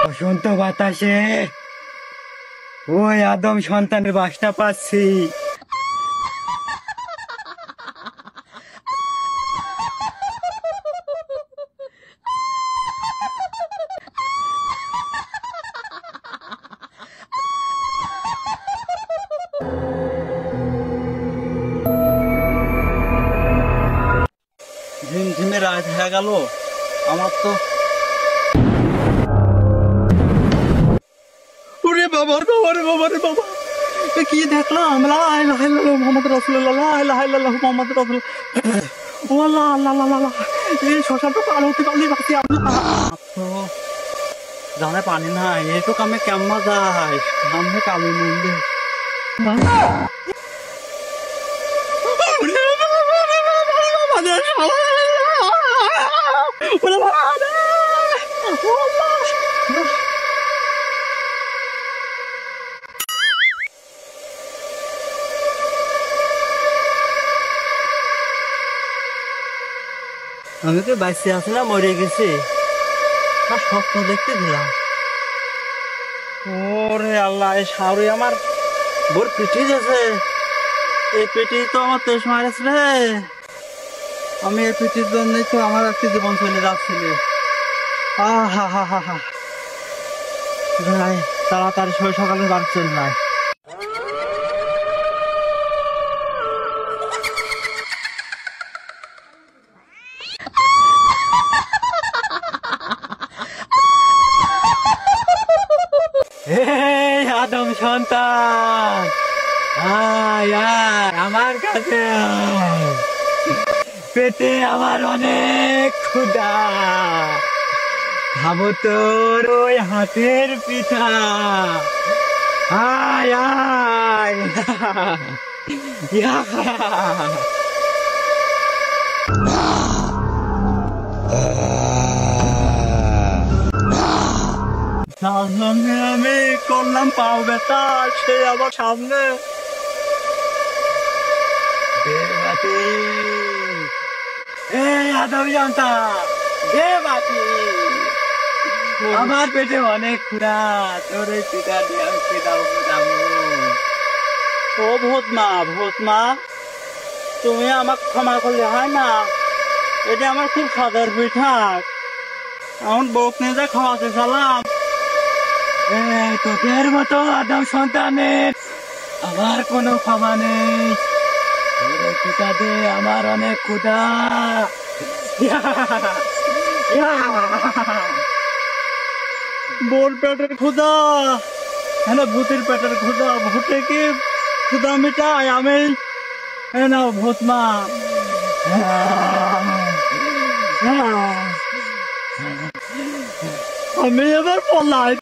বসন্ত বাতাসে ওই আদম সন্তানের বাসটা পাচ্ছি। ঝিমঝিমে রাত হয়ে গেল, আমার তো ওরে বাবা রে বাবা রে বাবা রে বাবা, কি দেখলাম? লা ইলাহা ইল্লাল্লাহ মুহাম্মাদুর রাসূলুল্লাহ, লা ইলাহা ইল্লাল্লাহ মুহাম্মাদুর রাসূলুল্লাহ। ও আল্লাহ আল্লাহ আল্লাহ আল্লাহ, এই শ্মশান তো পার হতে পারলে বাঁচি আমি। তো জানে পানি নাই, এই তো কামে কেমন যায় সামনে কালো মন্দির। আমি তো বাইসে আছি না মরে গেছি, স্বপ্ন দেখতে দিলাম। ওরে আল্লাহ, এই শাওরি আমার বোর পিঠি গেছে, এই পিঠি তো আমার তেজ মারেছে রে। আমি এই পিঠির জন্যই তো আমার একটি জীবন চলে যাচ্ছিল। হা হা হা হা, তাড়াতাড়ি সকালে বাড়ি চলে যায়। আদম সন্তান, আয় আয় আমার কাছে, পেটে আমার অনেক ক্ষুধা, খাবো তোর ওই হাতের পিঠা। আয় আয় আমি করলাম পাও বেটা, সে আমার সামনে। আদম সন্তান, আমার পেটে অনেক ক্ষুধা, তোর ওই পিঠা দিয়ে আমি খেতাম। ও ভূতমা, ভূতমা তুমি আমাকে ক্ষমা করলে হয় না? এটা আমার খুব সাদার পিঠা, আমার বউক নিয়ে যা খাওয়াতে চালাম। তোদের মতো আদম সন্তানের আমার কোনো ক্ষমা নেই। পিঠা দে, আমার অনেক ক্ষুধা। বোর পেটের ক্ষুধা, হ্যাঁ ভূতের পেটের ক্ষুধা, ভূতে কি ক্ষুধা মিটায়? আমি নাও ভূতমা, আমি এবার পলাই।